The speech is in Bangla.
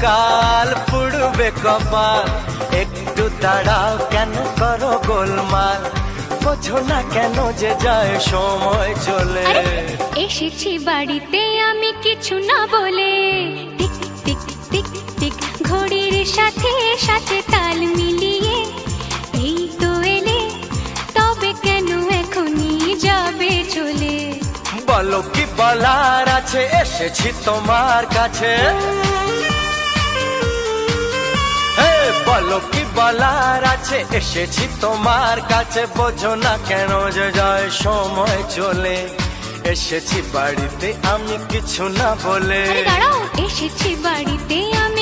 কাল পুড়বে কপাল, একটু দাঁড়াও কেন করো গোলমাল, বোঝো না কেন যে যায় সময় চলে। এসেছি বাড়িতে আমি কিছু না বলে, টিক টিক টিক টিক ঘড়ির সাথে সাথে তাল মিলিয়ে, এই তো এলে তবে কেন এখনই যাবে চলে। বলো কি বলার আছে, এসেছি তোমার কাছে। বলো কি বলার আছে, এসেছি তোমার কাছে, বোঝো না কেন যে যায় সময় চলে। এসেছি বাড়িতে আমি কিছু না বলে। দাঁড়াও, এসেছি বাড়িতে আমি